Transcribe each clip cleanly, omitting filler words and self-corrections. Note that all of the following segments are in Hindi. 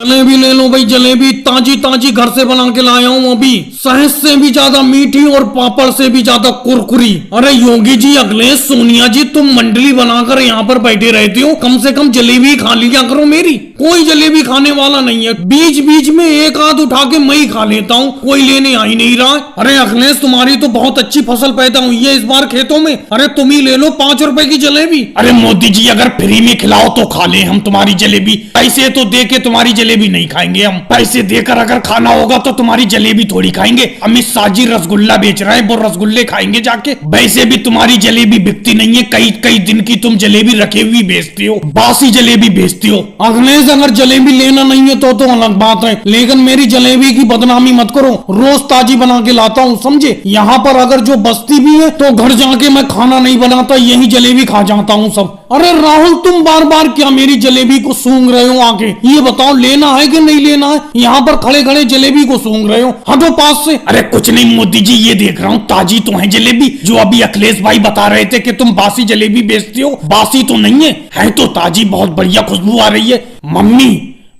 जलेबी ले लो भाई, जलेबी ताजी ताजी घर से बना के लाया हूँ अभी, शहद से भी ज्यादा मीठी और पापड़ से भी ज्यादा कुरकुरी। अरे योगी जी, अखिलेश, सोनिया जी, तुम मंडली बनाकर यहाँ पर बैठे रहते हो, कम से कम जलेबी खा लिया करो मेरी। कोई जलेबी खाने वाला नहीं है, बीच बीच में एक आध उठा के मैं ही खा लेता हूँ, कोई लेने आ ही नहीं रहा। अरे अखिलेश, तुम्हारी तो बहुत अच्छी फसल पैदा हुई है इस बार खेतों में, अरे तुम ही ले लो 5 रुपए की जलेबी। अरे मोदी जी, अगर फ्री में खिलाओ तो खा ले हम तुम्हारी जलेबी, पैसे तो दे के तुम्हारी जलेबी नहीं खाएंगे हम। पैसे देकर अगर खाना होगा तो तुम्हारी जलेबी थोड़ी खाएंगे। अमित शाह जी रसगुल्ला बेच रहे हैं, वो रसगुल्ले खाएंगे जाके। वैसे भी तुम्हारी जलेबी बिकती नहीं है, कई कई दिन की तुम जलेबी रखे हुई बेचती हो, बासी जलेबी बेचती हो। अखिलेश, अगर जलेबी लेना नहीं है तो अलग बात है, लेकिन मेरी जलेबी की बदनामी मत करो, रोज ताजी बना के लाता हूँ, समझे। यहाँ पर अगर जो बस्ती भी है तो घर जाके मैं खाना नहीं बनाता, यही जलेबी खा जाता हूँ सब। अरे राहुल, तुम बार बार क्या मेरी जलेबी को सूंघ रहे हो आके, ये बताओ लेना है कि नहीं लेना है? यहाँ पर खड़े खड़े जलेबी को सूंघ रहे हो, हटो पास से। अरे कुछ नहीं मोदी जी, ये देख रहा हूँ ताजी तो है जलेबी। जो अभी अखिलेश भाई बता रहे थे कि तुम बासी जलेबी बेचते हो, बासी तो नहीं है तो ताजी, बहुत बढ़िया खुशबू आ रही है।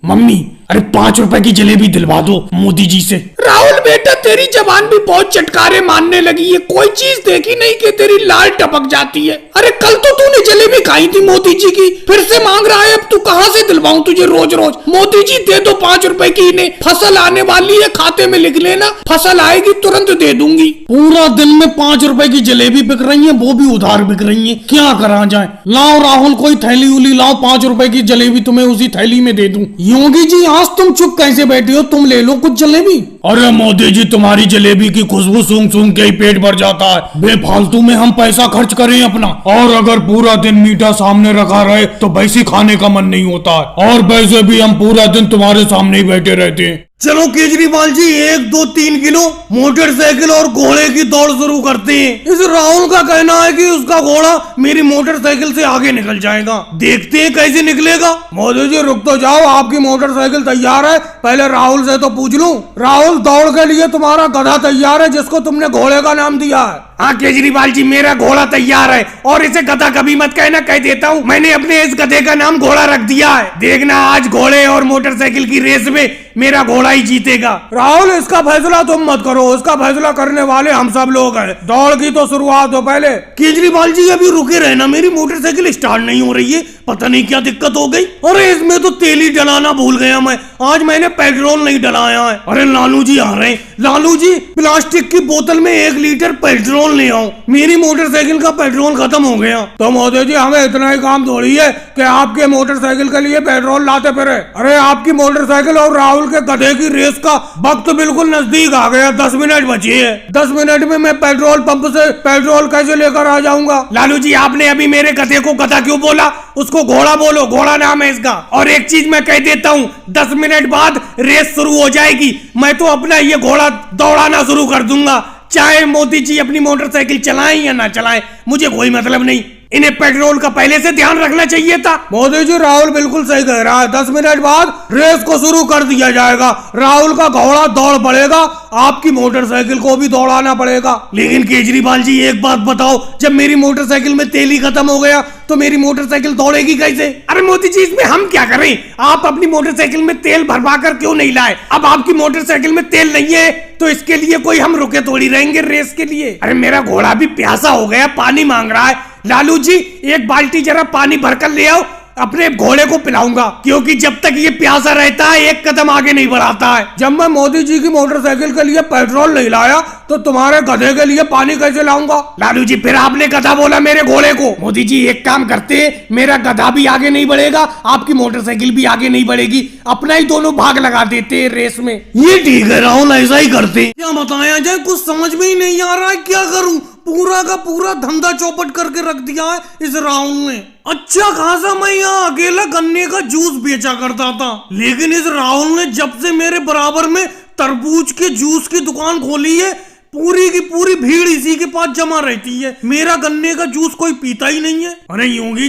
मम्मी, अरे 5 रुपए की जलेबी दिलवा दो मोदी जी से। राहुल बेटा, तेरी जबान भी बहुत चटकारे मारने लगी है, कोई चीज देखी नहीं कि तेरी लाल टपक जाती है। अरे कल तो तूने जलेबी खाई थी मोदी जी की, फिर से मांग रहा है, अब तू कहाँ से दिलवाऊं तुझे रोज रोज? मोदी जी दे दो 5 रुपए की इन्हें, फसल आने वाली है, खाते में लिख लेना, फसल आएगी तुरंत दे दूंगी। पूरा दिन में 5 रुपए की जलेबी बिक रही है, वो भी उधार बिक रही है, क्या करा जाए। लाओ राहुल, कोई थैली उली लाओ, 5 रुपए की जलेबी तुम्हें उसी थैली में दे दूं। योगी जी, आज तुम चुप कैसे बैठे हो, तुम ले लो कुछ जलेबी। अरे मोदी जी, तुम्हारी जलेबी की खुशबू सूंघ सूंघ के ही पेट भर जाता है, बेफालतू में हम पैसा खर्च करें अपना। और अगर पूरा दिन मीठा सामने रखा रहे तो वैसे खाने का मन नहीं होता है, और वैसे भी हम पूरा दिन तुम्हारे सामने ही बैठे रहते हैं। चलो केजरीवाल जी, 1 2 3 किलो मोटरसाइकिल और घोड़े की दौड़ शुरू करते हैं। इस राहुल का कहना है कि उसका घोड़ा मेरी मोटरसाइकिल से आगे निकल जाएगा, देखते हैं कैसे निकलेगा। मोदी जी रुक तो जाओ, आपकी मोटरसाइकिल तैयार है, पहले राहुल से तो पूछ लूं। राहुल, दौड़ के लिए तुम्हारा गधा तैयार है जिसको तुमने घोड़े का नाम दिया है? हाँ केजरीवाल जी, मेरा घोड़ा तैयार है, और इसे गधा कभी मत कहना, कह देता हूँ, मैंने अपने इस गधे का नाम घोड़ा रख दिया है। देखना आज घोड़े और मोटरसाइकिल की रेस में मेरा घोड़ा ही जीतेगा। राहुल, इसका फैसला तुम मत करो, इसका फैसला करने वाले हम सब लोग हैं। दौड़ की तो शुरुआत हो पहले। केजरीवाल जी अभी रुके रहना, मेरी मोटरसाइकिल स्टार्ट नहीं हो रही है, पता नहीं क्या दिक्कत हो गई। अरे इसमें तो तेल ही डलाना भूल गया मैं, आज मैंने पेट्रोल नहीं डलाया है। अरे लालू जी आ रहे हैं, लालू जी प्लास्टिक की बोतल में 1 लीटर पेट्रोल ले आओ, मेरी मोटरसाइकिल का पेट्रोल खत्म हो गया। तो मोदी जी, हमें इतना ही काम थोड़ी है कि आपके मोटरसाइकिल के लिए पेट्रोल लाते फिरे। अरे आपकी मोटरसाइकिल और राहुल के गधे की रेस का वक्त बिल्कुल नजदीक आ गया, 10 मिनट बची है। 10 मिनट में मैं पेट्रोल पंप से पेट्रोल कैसे लेकर आ जाऊंगा? लालू जी, आपने अभी मेरे गधे को गधा क्यों बोला? उसको घोड़ा बोलो, घोड़ा नाम है इसका। और एक चीज मैं कह देता हूँ, 10 मिनट बाद रेस शुरू हो जाएगी, मैं तो अपना ये घोड़ा दौड़ाना शुरू कर दूंगा, चाहे मोदी जी अपनी मोटरसाइकिल चलाएं या ना चलाएं, मुझे कोई मतलब नहीं। इन्हें पेट्रोल का पहले से ध्यान रखना चाहिए था। मोदी जी, राहुल बिल्कुल सही कह रहा है, 10 मिनट बाद रेस को शुरू कर दिया जाएगा, राहुल का घोड़ा दौड़ पड़ेगा, आपकी मोटरसाइकिल को भी दौड़ाना पड़ेगा। लेकिन केजरीवाल जी, एक बात बताओ, जब मेरी मोटरसाइकिल में तेल ही खत्म हो गया तो मेरी मोटरसाइकिल दौड़ेगी कैसे? अरे मोदी जी, इसमें हम क्या करें? आप अपनी मोटरसाइकिल में तेल भरवा कर क्यों नहीं लाए? अब आपकी मोटरसाइकिल में तेल नहीं है तो इसके लिए कोई हम रुके थोड़ी रहेंगे रेस के लिए। अरे मेरा घोड़ा भी प्यासा हो गया, पानी मांग रहा है। लालू जी, 1 बाल्टी जरा पानी भरकर ले आओ, अपने घोड़े को पिलाऊंगा, क्योंकि जब तक ये प्यासा रहता है 1 कदम आगे नहीं बढ़ाता है। जब मैं मोदी जी की मोटरसाइकिल के लिए पेट्रोल नहीं लाया तो तुम्हारे गधे के लिए पानी कैसे लाऊंगा? लालू जी, फिर आपने गधा बोला मेरे घोड़े को। मोदी जी, एक काम करते, मेरा गधा भी आगे नहीं बढ़ेगा, आपकी मोटरसाइकिल भी आगे नहीं बढ़ेगी, अपना ही दोनों भाग लगा देते रेस में। ये ठीक है राहुल, ऐसा ही करते। क्या बताया जाए, कुछ समझ में ही नहीं आ रहा है, क्या करूं? पूरा का पूरा धंधा चौपट करके रख दिया है इस राहुल ने। अच्छा खासा मैं यहाँ अकेला गन्ने का जूस बेचा करता था, लेकिन इस राहुल ने जब से मेरे बराबर में तरबूज के जूस की दुकान खोली है, पूरी की पूरी भीड़ इसी के पास जमा रहती है, मेरा गन्ने का जूस कोई पीता ही नहीं है। अरे योगी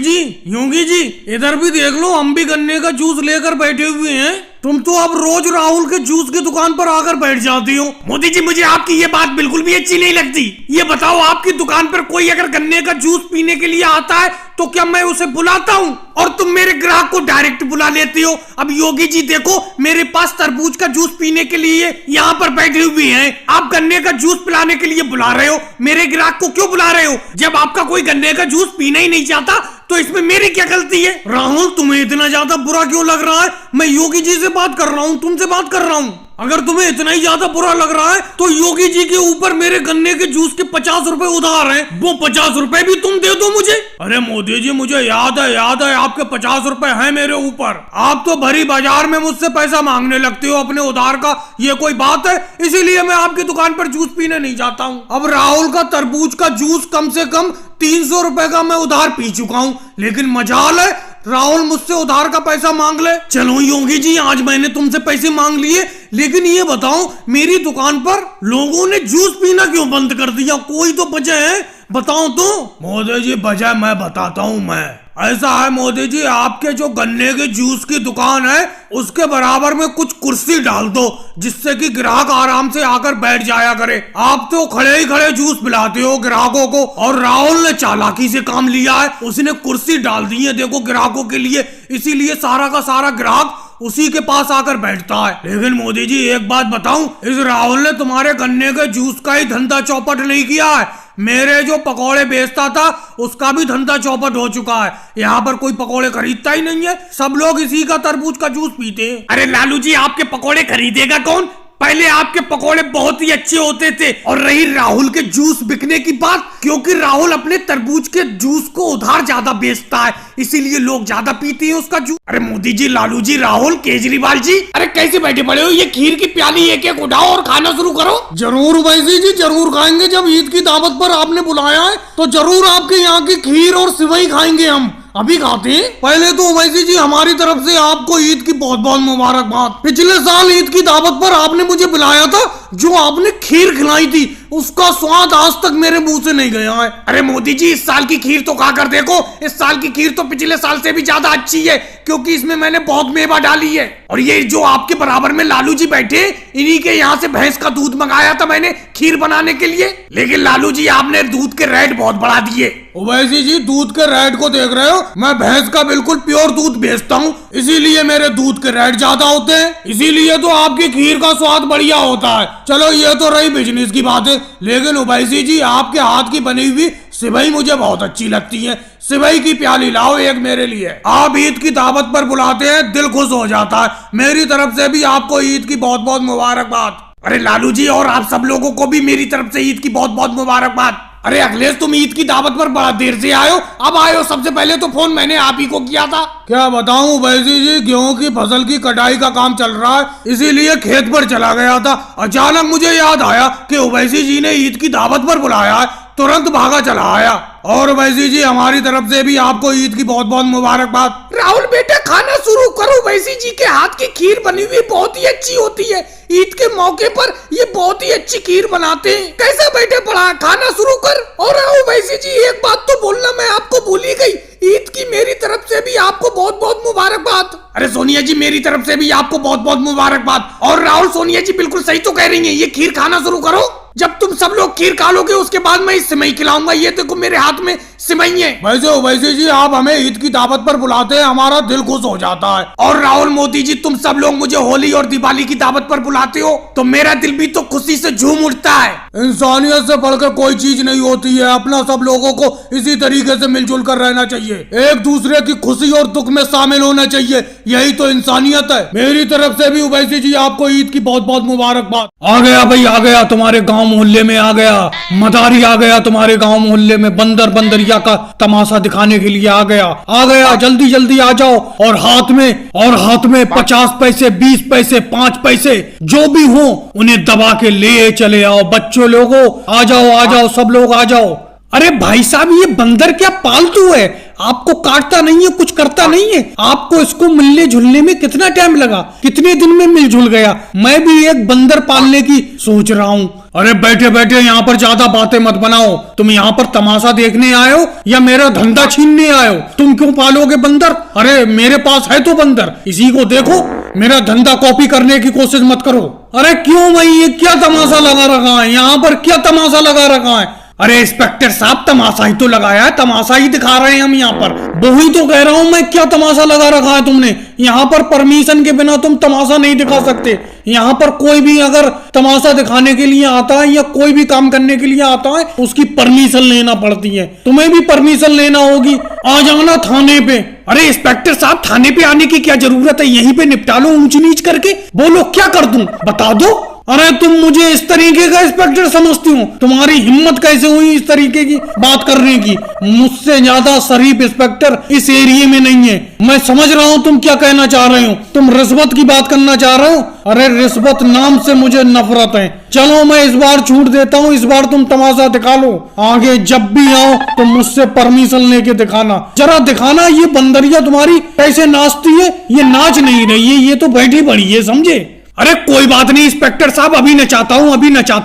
जी, इधर भी देख लो, हम भी गन्ने का जूस लेकर बैठे हुए हैं, तुम तो अब रोज राहुल के जूस की दुकान पर आकर बैठ जाती हो। मोदी जी मुझे आपकी ये बात बिल्कुल भी अच्छी नहीं लगती। ये बताओ आपकी दुकान पर कोई अगर गन्ने का जूस पीने के लिए आता है तो क्या मैं उसे बुलाता हूँ और तुम मेरे ग्राहक को डायरेक्ट बुला लेती हो। अब योगी जी देखो मेरे पास तरबूज का जूस पीने के लिए यहाँ पर बैठे हुए हैं, आप गन्ने का जूस पिलाने के लिए बुला रहे हो, मेरे ग्राहक को क्यों बुला रहे हो? जब आपका कोई गन्ने का जूस पीना ही नहीं चाहता तो इसमें मेरी क्या गलती है? राहुल तुम्हें इतना ज्यादा बुरा क्यों लग रहा है? मैं योगी जी से बात कर रहा हूँ, तुमसे बात कर रहा हूँ। अगर तुम्हें इतना ही ज्यादा बुरा लग रहा है तो योगी जी के ऊपर मेरे गन्ने के जूस के 50 रुपए उधार हैं, वो 50 रुपए भी तुम दे दो मुझे। अरे मोदी जी मुझे याद है आपके 50 रुपए हैं मेरे ऊपर। आप तो भरी बाजार में मुझसे पैसा मांगने लगते हो अपने उधार का, ये कोई बात है? इसीलिए मैं आपकी दुकान पर जूस पीने नहीं जाता हूँ। अब राहुल का तरबूज का जूस कम से कम 300 रुपए का मैं उधार पी चुका हूँ, लेकिन मजाल है राहुल मुझसे उधार का पैसा मांग ले। चलो योगी जी आज मैंने तुमसे पैसे मांग लिए, लेकिन ये बताओ मेरी दुकान पर लोगों ने जूस पीना क्यों बंद कर दिया? कोई तो वजह है, बताओ तो। मोदी जी वजह मैं बताता हूँ। मैं ऐसा है मोदी जी, आपके जो गन्ने के जूस की दुकान है उसके बराबर में कुछ कुर्सी डाल दो जिससे कि ग्राहक आराम से आकर बैठ जाया करे। आप तो खड़े ही खड़े जूस पिलाते हो ग्राहकों को, और राहुल ने चालाकी से काम लिया है, उसने कुर्सी डाल दी है देखो ग्राहकों के लिए, इसीलिए सारा का सारा ग्राहक उसी के पास आकर बैठता है। लेकिन मोदी जी एक बात बताऊं, इस राहुल ने तुम्हारे गन्ने के जूस का ही धंधा चौपट नहीं किया है, मेरे जो पकोड़े बेचता था उसका भी धंधा चौपट हो चुका है। यहाँ पर कोई पकोड़े खरीदता ही नहीं है, सब लोग इसी का तरबूज का जूस पीते हैं। अरे लालू जी आपके पकोड़े खरीदेगा कौन? पहले आपके पकोड़े बहुत ही अच्छे होते थे। और रही राहुल के जूस बिकने की बात, क्योंकि राहुल अपने तरबूज के जूस को उधार ज्यादा बेचता है, इसीलिए लोग ज्यादा पीते हैं उसका जूस। अरे मोदी जी, लालू जी, राहुल, केजरीवाल जी, अरे कैसे बैठे पड़े हो? ये खीर की प्याली एक एक उठाओ और खाना शुरू करो। जरूर वैसी जी, जरूर खाएंगे। जब ईद की दावत पर आपने बुलाया है तो जरूर आपके यहाँ की खीर और सिवई खाएंगे। हम अभी खाते हैं। पहले तो उवैसी जी हमारी तरफ से आपको ईद की बहुत बहुत मुबारकबाद। पिछले साल ईद की दावत पर आपने मुझे बुलाया था, जो आपने खीर खिलाई थी उसका स्वाद आज तक मेरे मुंह से नहीं गया है। अरे मोदी जी इस साल की खीर तो खाकर देखो, इस साल की खीर तो पिछले साल से भी ज्यादा अच्छी है, क्योंकि इसमें मैंने बहुत मेवा डाली है। और ये जो आपके बराबर में लालू जी बैठे, इन्हीं के यहाँ से भैंस का दूध मंगाया था मैंने खीर बनाने के लिए, लेकिन लालू जी आपने दूध के रेट बहुत बढ़ा दिए। ओवैसी जी दूध के रेट को देख रहे हो, मैं भैंस का बिल्कुल प्योर दूध बेचता हूँ, इसीलिए मेरे दूध के रेट ज्यादा होते हैं, इसीलिए तो आपकी खीर का स्वाद बढ़िया होता है। चलो ये तो रही बिजनेस की बात है, लेकिन ओवैसी जी आपके हाथ की बनी हुई सिवई मुझे बहुत अच्छी लगती है। सिवई की प्याली लाओ एक मेरे लिए। आप ईद की दावत पर बुलाते हैं, दिल खुश हो जाता है। मेरी तरफ से भी आपको ईद की बहुत बहुत मुबारकबाद। अरे लालू जी और आप सब लोगों को भी मेरी तरफ से ईद की बहुत बहुत मुबारकबाद। अरे अखिलेश तुम ईद की दावत पर बड़ा देर से आयो, अब आयो, सबसे पहले तो फोन मैंने आप ही को किया था। क्या बताऊं वैसी जी, गेहूं की फसल की कटाई का काम चल रहा है, इसीलिए खेत पर चला गया था। अचानक मुझे याद आया कि ओवैसी जी ने ईद की दावत पर बुलाया है, तुरंत भागा चला आया। और वैसी जी हमारी तरफ से भी आपको ईद की बहुत बहुत मुबारकबाद। राहुल बेटा खाना शुरू करो, वैसी जी के हाथ की खीर बनी हुई बहुत ही अच्छी होती है, ईद के मौके पर ये बहुत ही अच्छी खीर बनाते हैं। कैसा बैठे पड़ा, खाना शुरू कर। और वैसी जी एक बात तो बोलना मैं आपको भूल ही गई, ईद की मेरी तरफ से भी आपको बहुत बहुत मुबारकबाद। अरे सोनिया जी मेरी तरफ से भी आपको बहुत बहुत मुबारकबाद। और राहुल सोनिया जी बिल्कुल सही तो कह रही है, ये खीर खाना शुरू करो। जब तुम सब लोग खीर खा लोगे उसके बाद मैं सिमई खिलाऊंगा। ये देखो मेरे हाथ में सिमई है। वैसे जी आप हमें ईद की दावत पर बुलाते हैं, हमारा दिल खुश हो जाता है। और राहुल मोदी जी तुम सब लोग मुझे होली और दिवाली की दावत पर बुलाते हो तो मेरा दिल भी तो खुशी से झूम उठता है। इंसानियत से बढ़कर कोई चीज नहीं होती है, अपना सब लोगों को इसी तरीके से मिलजुल कर रहना चाहिए, एक दूसरे की खुशी और दुख में शामिल होना चाहिए, यही तो इंसानियत है। मेरी तरफ से भी उवैसी जी आपको ईद की बहुत बहुत मुबारकबाद। आ गया भाई, आ गया, तुम्हारे गाँव मोहल्ले में आ गया, मदारी आ गया तुम्हारे गाँव मोहल्ले में, बंदर बंदरिया का तमाशा दिखाने के लिए आ गया, जल्दी जल्दी आ जाओ। और हाथ में 50 पैसे, 20 पैसे, 5 पैसे जो भी हो उन्हें दबा के ले चले आओ। बच्चों लोगों आ जाओ, सब लोग आ जाओ। अरे भाई साहब ये बंदर क्या पालतू है, आपको काटता नहीं है, कुछ करता नहीं है। आपको इसको मिलने जुलने में कितना टाइम लगा, कितने दिन में मिल जुल गया। मैं भी एक बंदर पालने की सोच रहा हूँ। अरे बैठे बैठे यहाँ पर ज्यादा बातें मत बनाओ, तुम यहाँ पर तमाशा देखने आए हो या मेरा धंधा छीनने आए हो? तुम क्यों पालोगे बंदर? अरे मेरे पास है तो बंदर, इसी को देखो, मेरा धंधा कॉपी करने की कोशिश मत करो। अरे क्यों भाई, ये क्या तमाशा लगा रखा है यहाँ पर, क्या तमाशा लगा रखा है? अरे इंस्पेक्टर साहब, तमाशा ही तो लगाया है, तमाशा ही दिखा रहे हैं हम यहाँ पर। वही तो कह रहा हूँ मैं, क्या तमाशा लगा रखा है तुमने? यहाँ पर परमिशन के बिना तुम तमाशा नहीं दिखा सकते। यहाँ पर कोई भी अगर तमाशा दिखाने के लिए आता है या कोई भी काम करने के लिए आता है, उसकी परमिशन लेना पड़ती है। तुम्हें भी परमिशन लेना होगी। आ जाना थाने पे। अरे इंस्पेक्टर साहब, थाने पे आने की क्या जरूरत है, यहीं पे निपटा लो ऊंच नीच करके। बोलो क्या कर दूं, बता दो। अरे तुम मुझे इस तरीके का इंस्पेक्टर समझती हो? तुम्हारी हिम्मत कैसे हुई इस तरीके की बात करने की? मुझसे ज्यादा शरीफ इंस्पेक्टर इस एरिया में नहीं है। मैं समझ रहा हूँ तुम क्या कहना चाह रहे हो। तुम रिश्वत की बात करना चाह रहे हो? अरे रिश्वत नाम से मुझे नफरत है। चलो मैं इस बार छूट देता हूँ, इस बार तुम तमाशा दिखा लो। आगे जब भी आओ तो मुझसे परमिशन लेके दिखाना, जरा दिखाना। ये बंदरिया तुम्हारी कैसे नाचती है, ये नाच नहीं रही है, ये तो बैठी पड़ी है, समझे? अरे कोई बात नहीं इंस्पेक्टर साहब, अभी नचाता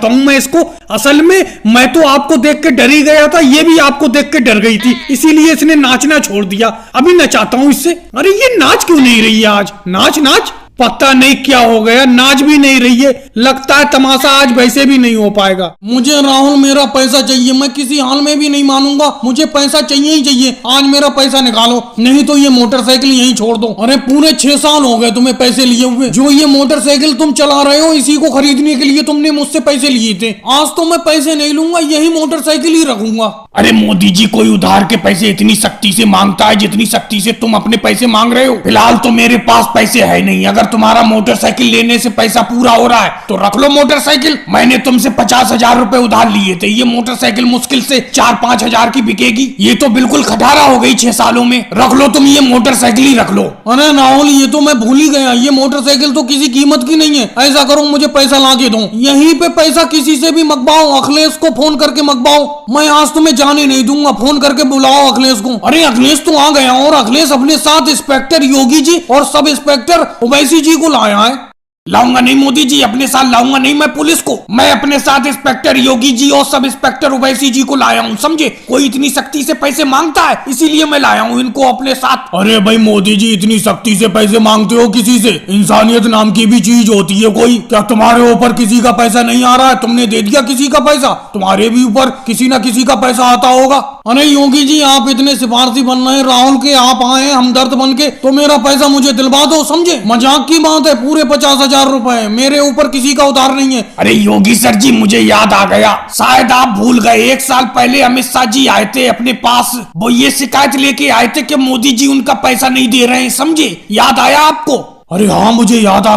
हूँ मैं इसको। असल में मैं तो आपको देख के डर ही गया था, ये भी आपको देख के डर गई थी, इसीलिए इसने नाचना छोड़ दिया। अभी नचाता हूँ इससे। अरे ये नाच क्यों नहीं रही है आज? नाच पता नहीं क्या हो गया, नाच भी नहीं रही है। लगता है तमाशा आज वैसे भी नहीं हो पाएगा। मुझे राहुल मेरा पैसा चाहिए, मैं किसी हाल में भी नहीं मानूंगा। मुझे पैसा चाहिए ही चाहिए। आज मेरा पैसा निकालो, नहीं तो ये मोटरसाइकिल यहीं छोड़ दो। अरे पूरे 6 साल हो गए तुम्हें पैसे लिए हुए। जो ये मोटरसाइकिल तुम चला रहे हो, इसी को खरीदने के लिए तुमने मुझसे पैसे लिए थे। आज तो मैं पैसे नहीं लूंगा, यही मोटरसाइकिल ही रखूंगा। अरे मोदी जी, कोई उधार के पैसे इतनी सख्ती से मांगता है जितनी सख्ती से तुम अपने पैसे मांग रहे हो? फिलहाल तो मेरे पास पैसे है नहीं। अगर तुम्हारा मोटरसाइकिल लेने से पैसा पूरा हो रहा है तो रख लो मोटरसाइकिल। मैंने तुमसे 50,000 रुपए उधार लिए थे। ये मोटरसाइकिल मुश्किल से 4-5 हजार की बिकेगी। ये तो बिल्कुल खटारा हो गई 6 सालों में। रख लो तुम, ये मोटरसाइकिल ही रख लो। अरे राहुल, ये तो मैं भूल ही गया, ये मोटरसाइकिल तो किसी कीमत की नहीं है। ऐसा करो, मुझे पैसा ला के दो। यहीं पे पैसा किसी से भी मंगवाओ, अखिलेश को फोन करके मंगवाओ। मैं आज तुम्हें जाने नहीं दूंगा, फोन करके बुलाओ अखिलेश को। अरे अखिलेश तो आ गया, और अखिलेश अपने साथ इंस्पेक्टर योगी जी और सब इंस्पेक्टर ओवैसी जी को लाया है। लाऊंगा नहीं मोदी जी, अपने साथ लाऊंगा नहीं मैं पुलिस को। मैं अपने साथ इंस्पेक्टर योगी जी और सब इंस्पेक्टर ओवैसी जी को लाया हूँ, समझे? कोई इतनी सख्ती से पैसे मांगता है, इसीलिए मैं लाया हूँ इनको अपने साथ। अरे भाई मोदी जी, इतनी सख्ती से पैसे मांगते हो किसी से? इंसानियत नाम की भी चीज होती है कोई? क्या तुम्हारे ऊपर किसी का पैसा नहीं आ रहा है? तुमने दे दिया किसी का पैसा? तुम्हारे भी ऊपर किसी ना किसी का पैसा आता होगा। अरे योगी जी, आप इतने सिफारसी बन रहे हैं राहुल के, आप आए हमदर्द बन के, तो मेरा पैसा मुझे दिलवा दो, समझे? मजाक की बात है, पूरे 50,000 रुपए, मेरे ऊपर किसी का उधार नहीं है। अरे योगी सर जी, मुझे याद आ गया, शायद आप भूल गए। 1 साल पहले अमित शाह जी आए थे अपने पास, वो ये शिकायत लेके आए थे कि मोदी जी उनका पैसा नहीं दे रहे हैं, समझे? याद आया आपको? अरे हाँ, मुझे याद आ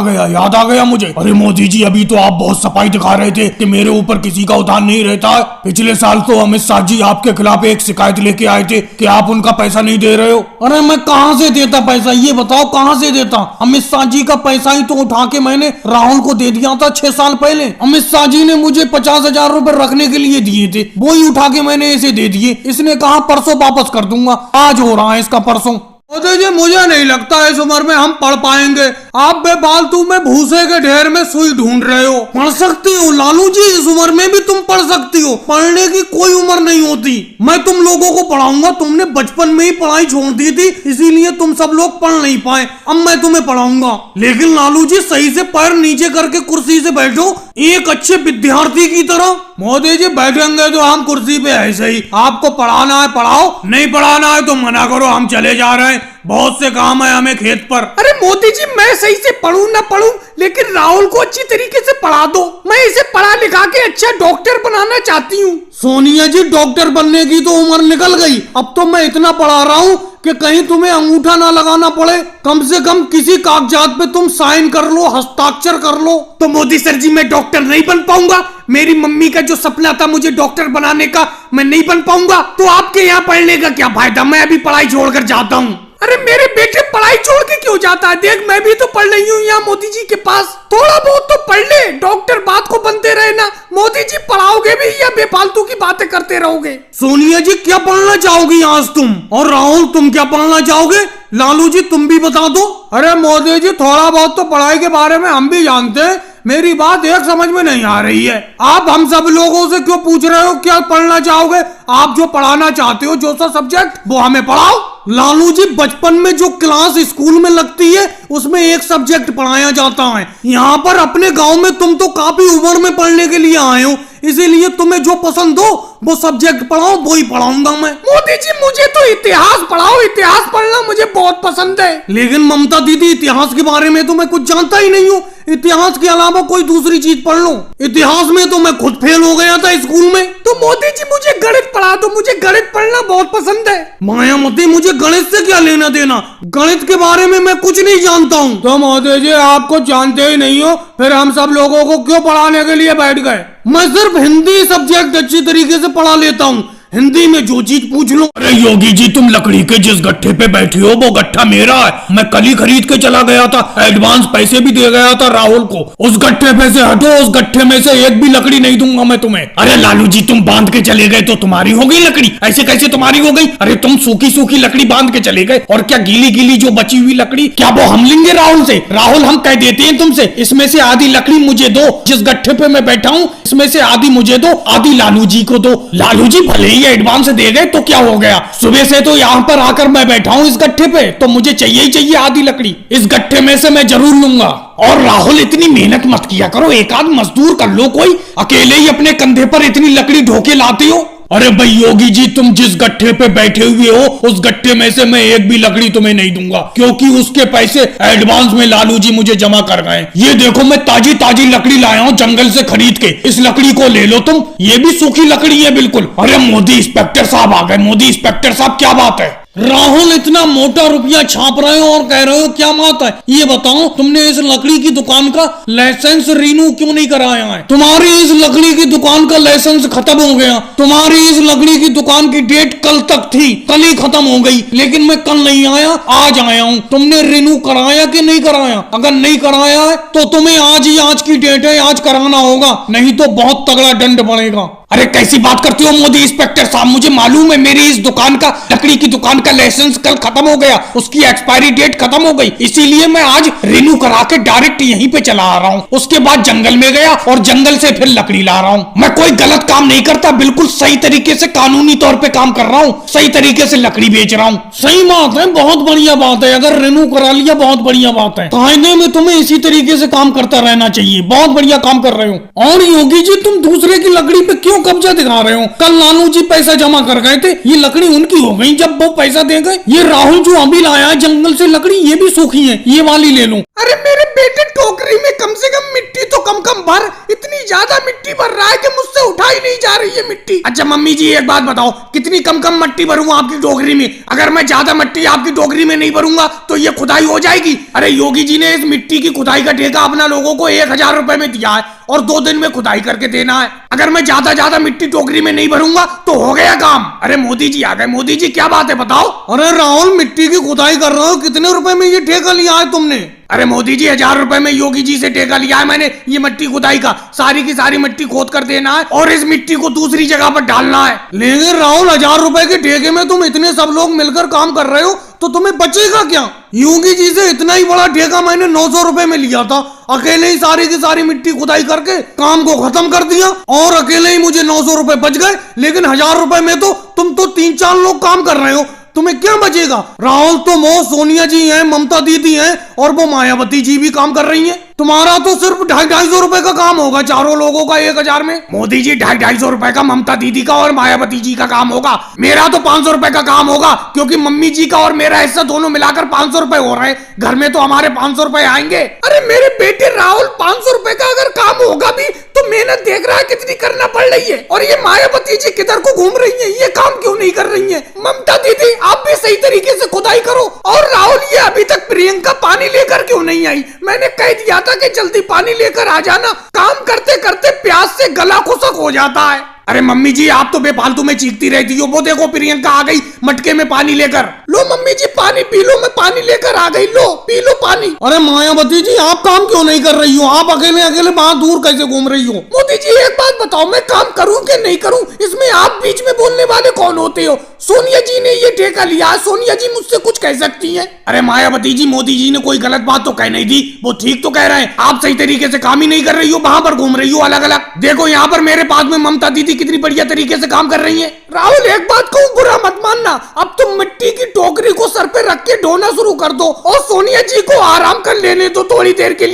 गया मुझे। अरे मोदी जी, अभी तो आप बहुत सफाई दिखा रहे थे कि मेरे ऊपर किसी का उधार नहीं रहता है। पिछले साल तो अमित शाह जी आपके खिलाफ एक शिकायत लेके आए थे कि आप उनका पैसा नहीं दे रहे हो। अरे मैं कहाँ से देता पैसा, ये बताओ कहाँ से देता? अमित शाह जी का पैसा ही तो उठा के मैंने राहुल को दे दिया था 6 साल पहले। अमित शाह जी ने मुझे 50,000 रुपए रखने के लिए दिए थे, वो ही उठा के मैंने इसे दे दिए। इसने कहा परसों वापस कर दूंगा, आज हो रहा है इसका परसों। जी मुझे नहीं लगता इस उम्र में हम पढ़ पाएंगे। आप बेफालतू में भूसे के ढेर में सुई ढूंढ रहे हो। पढ़ सकती हो लालू जी, इस उम्र में भी तुम पढ़ सकती हो। पढ़ने की कोई उम्र नहीं होती। मैं तुम लोगों को पढ़ाऊंगा। तुमने बचपन में ही पढ़ाई छोड़ दी थी, इसीलिए तुम सब लोग पढ़ नहीं पाए। अब मैं तुम्हें पढ़ाऊंगा। लेकिन लालू जी, सही से पैर नीचे करके कुर्सी से बैठो, एक अच्छे विद्यार्थी की तरह। मोदी जी, बैठेंगे तो हम कुर्सी पे ऐसे ही। आपको पढ़ाना है पढ़ाओ, नहीं पढ़ाना है तो मना करो, हम चले जा रहे हैं। बहुत से काम है हमें खेत पर। अरे मोदी जी, मैं सही से पढ़ूं ना पढ़ूं, लेकिन राहुल को अच्छी तरीके से पढ़ा दो। मैं इसे पढ़ा लिखा के अच्छा डॉक्टर बनाना चाहती हूँ। सोनिया जी, डॉक्टर बनने की तो उम्र निकल गई। अब तो मैं इतना पढ़ा रहा हूँ कि कहीं तुम्हें अंगूठा ना लगाना पड़े। कम से कम किसी कागजात पे तुम साइन कर लो, हस्ताक्षर कर लो। तो मोदी सर जी, मैं डॉक्टर नहीं बन पाऊंगा। मेरी मम्मी का जो सपना था मुझे डॉक्टर बनाने का, मैं नहीं बन पाऊंगा। तो आपके यहाँ पढ़ने का क्या फायदा? मैं अभी पढ़ाई छोड़कर जाता हूँ। अरे मेरे बेटे पढ़ाई छोड़ के क्यों जाता है? देख, मैं भी तो पढ़ रही हूँ यहाँ मोदी जी के पास। थोड़ा बहुत तो पढ़ ले, डॉक्टर बात को बनते रहे ना। मोदी जी, पढ़ाओगे भी या बेफालतू की बातें करते रहोगे? सोनिया जी, क्या पढ़ना चाहोगी आज तुम? और राहुल, तुम क्या पढ़ना चाहोगे? लालू जी, तुम भी बता दो। अरे मोदी जी, थोड़ा बहुत तो पढ़ाई के बारे में हम भी जानते हैं, मेरी बात एक समझ में नहीं आ रही है। आप हम सब लोगों से क्यों पूछ रहे हो क्या पढ़ना चाहोगे? आप जो पढ़ाना चाहते हो जो सा सब्जेक्ट वो हमें पढ़ाओ। लालू जी, बचपन में जो क्लास स्कूल में लगती है उसमें एक सब्जेक्ट पढ़ाया जाता है। यहाँ पर अपने गांव में तुम तो काफी उम्र में पढ़ने के लिए आए हो, इसीलिए तुम्हें जो पसंद हो वो सब्जेक्ट पढ़ाओ, वो ही पढ़ाऊंगा मैं। मोदी जी, मुझे तो इतिहास पढ़ाओ, इतिहास पढ़ना मुझे बहुत पसंद है। लेकिन ममता दीदी, इतिहास के बारे में तो मैं कुछ जानता ही नहीं हूँ। इतिहास के अलावा कोई दूसरी चीज पढ़ लो। इतिहास में तो मैं खुद फेल हो गया था स्कूल में। तो मोदी जी, मुझे गणित पढ़ा दो, मुझे गणित पढ़ना बहुत पसंद है। मायावती, मुझे गणित से क्या लेना देना? गणित के बारे में मैं कुछ नहीं जानता हूँ। तो मोदी जी, आप कुछ जानते ही नहीं हो, फिर हम सब लोगों को क्यों पढ़ाने के लिए बैठ गए? मैं सिर्फ हिंदी सब्जेक्ट अच्छी तरीके से पढ़ा लेता हूँ, हिंदी में जो चीज पूछ लो। अरे योगी जी, तुम लकड़ी के जिस गट्ठे पे बैठे हो वो गट्ठा मेरा है। मैं कल ही खरीद के चला गया था, एडवांस पैसे भी दे गया था राहुल को। उस गट्ठे पे से हटो, उस गट्ठे में से एक भी लकड़ी नहीं दूंगा मैं तुम्हें। अरे लालू जी, तुम बांध के चले गए तो तुम्हारी हो गई लकड़ी? ऐसे कैसे तुम्हारी हो गई? अरे तुम सूखी सूखी लकड़ी बांध के चले गए, और क्या गीली गीली जो बची हुई लकड़ी क्या वो हम लेंगे राहुल से? राहुल, हम कह देते हैं तुमसे, इसमें से आधी लकड़ी मुझे दो, जिस गट्ठे पे मैं बैठा हूँ इसमें से आधी मुझे दो, आधी लालू जी को दो। लालू जी भले ही एडवांस दे गए तो क्या हो गया? सुबह से तो यहाँ पर आकर मैं बैठा हूँ इस गट्ठे पे, तो मुझे चाहिए ही चाहिए आधी लकड़ी। इस गट्ठे में से मैं जरूर लूंगा। और राहुल, इतनी मेहनत मत किया करो, एक आध मजदूर कर लो कोई, अकेले ही अपने कंधे पर इतनी लकड़ी ढोके लाते हो। अरे भाई योगी जी, तुम जिस गट्ठे पे बैठे हुए हो उस गट्ठे में से मैं एक भी लकड़ी तुम्हें नहीं दूंगा, क्योंकि उसके पैसे एडवांस में लालू जी मुझे जमा कर गए। ये देखो, मैं ताजी ताजी लकड़ी लाया हूँ जंगल से खरीद के, इस लकड़ी को ले लो तुम, ये भी सूखी लकड़ी है बिल्कुल। अरे मोदी इंस्पेक्टर साहब आ गए। मोदी इंस्पेक्टर साहब, क्या बात है? राहुल, इतना मोटा रुपया छाप रहे हो और कह रहे हो क्या बात है? ये बताओ, तुमने इस लकड़ी की दुकान का लाइसेंस रिन्यू क्यों नहीं कराया है? तुम्हारी इस लकड़ी की दुकान का लाइसेंस खत्म हो गया। तुम्हारी इस लकड़ी की दुकान की डेट कल तक थी, कल ही खत्म हो गई, लेकिन मैं कल नहीं आया, आज आया हूँ। तुमने रिन्यू कराया कि नहीं कराया? अगर नहीं कराया है तो तुम्हें आज ही, आज की डेट है, आज कराना होगा, नहीं तो बहुत तगड़ा दंड पड़ेगा। अरे कैसी बात करते हो मोदी इंस्पेक्टर साहब? मुझे मालूम है मेरी इस दुकान का, लकड़ी की दुकान का लाइसेंस कल खत्म हो गया, उसकी एक्सपायरी डेट खत्म हो गई, इसीलिए मैं आज रिन्यू करा के डायरेक्ट यहीं पे चला आ रहा हूँ। उसके बाद जंगल में गया और जंगल से फिर लकड़ी ला रहा हूँ। मैं कोई गलत काम नहीं करता, बिल्कुल सही तरीके से कानूनी तौर पे काम कर रहा हूँ, सही तरीके से लकड़ी बेच रहा हूँ। सही बात है, बहुत बढ़िया बात है। अगर रिन्यू करा लिया बहुत बढ़िया बात है। कायदे में तुम्हें इसी तरीके से काम करता रहना चाहिए, बहुत बढ़िया काम कर रहे हो। और योगी जी, तुम दूसरे की लकड़ी पे क्यों कब्जा दिखा रहे हो? कल लालू जी पैसा जमा कर गए थे, ये लकड़ी उनकी हो गई जब वो पैसा दे गए। ये राहुल जो अभी लाया है जंगल से लकड़ी, ये भी सूखी है, ये वाली ले लो। अरे मेरे बेटे, टोकरी में कम से कम मिट्टी तो कम भर, इतनी ज्यादा मिट्टी भर रहा है कि मुझसे उठाई नहीं जा रही है मिट्टी। अच्छा मम्मी जी, एक बात बताओ, कितनी कम मिट्टी भरूं आपकी टोकरी में? अगर मैं ज्यादा मिट्टी आपकी टोकरी में नहीं भरूंगा तो ये खुदाई हो जाएगी। अरे योगी जी ने इस मिट्टी की खुदाई का ठेका अपना लोगों को 1000 रुपए में दिया है और 2 दिन में खुदाई करके देना है। अगर मैं ज्यादा मिट्टी टोकरी में नहीं भरूंगा तो हो गया काम। अरे मोदी जी आ गए। मोदी जी, क्या बात है बताओ? अरे राहुल, मिट्टी की खुदाई कर रहे हो, कितने रुपए में ये ठेका लिया है तुमने? अरे मोदी जी, 1000 रुपए में योगी जी से ठेका लिया है मैंने, ये मिट्टी खुदाई का। सारी की सारी मिट्टी खोद कर देना है और इस मिट्टी को दूसरी जगह पर डालना है। लेकिन राहुल, 1000 रुपए के ठेके में तुम इतने सब लोग मिलकर काम कर रहे हो तो तुम्हें बचेगा क्या? योगी जी से इतना ही बड़ा ठेका मैंने 900 रुपए में लिया था, अकेले ही सारी की सारी मिट्टी खुदाई करके काम को खत्म कर दिया और अकेले ही मुझे 900 रुपए बच गए। लेकिन 1000 रुपए में तो तुम तो 3-4 लोग काम कर रहे हो, तुम्हें क्या बचेगा? राहुल, तो वो सोनिया जी हैं, ममता दीदी हैं और वो मायावती जी भी काम कर रही हैं। तुम्हारा तो सिर्फ 250-250 रुपए का काम होगा, चारों लोगों का 1000 में। मोदी जी, 250-250 रुपए का ममता दीदी का और मायावती जी का काम होगा, मेरा तो 500 रुपए का काम होगा, क्योंकि मम्मी जी का और मेरा हिस्सा दोनों मिलाकर 500 रुपए हो रहे हैं। घर में तो हमारे 500 रुपए आएंगे। अरे मेरे बेटे राहुल, 500 रुपए का अगर काम होगा भी तो मेहनत देख रहा है कितनी करना पड़ रही है। और ये मायावती जी किधर को घूम रही है, ये काम क्यों नहीं कर रही है? ममता दीदी, आप भी सही तरीके से खुदाई करो। और राहुल, ये अभी तक प्रियंका पानी लेकर क्यों नहीं आई? मैंने कह दिया था कि जल्दी पानी लेकर आ जाना, काम करते करते प्यास से गला खुशक हो जाता है। अरे मम्मी जी आप तो बेफालतू में चीखती रहती हो। वो देखो प्रियंका आ गई मटके में पानी लेकर। लो मम्मी जी पानी पी लो, मैं पानी लेकर आ गई, लो पी लो पानी। अरे मायावती जी आप काम क्यों नहीं कर रही हो? आप अकेले अकेले वहां दूर कैसे घूम रही हो? मोदी जी एक बात बताओ, मैं काम करूं कि नहीं करूं, इसमें आप बीच में बोलने वाले कौन होते हो? सोनिया जी ने ये ठेका लिया, सोनिया जी मुझसे कुछ कह सकती हैं? अरे मायावती जी मोदी जी ने कोई गलत बात तो कह नहीं दी, वो ठीक तो कह रहे हैं। आप सही तरीके से काम ही नहीं कर रही हो, वहां पर घूम रही हो अलग अलग। देखो यहाँ पर मेरे पास में ममता दीदी कितनी बढ़िया तरीके से काम कर रही है। राहुल एक बात कहूँ, बुरा मत मानना, अब तुम मिट्टी की टोकरी को सर पे रख के ढोना शुरू कर दो और सोनिया जी को आराम कर लेने दो थोड़ी देर के लिए।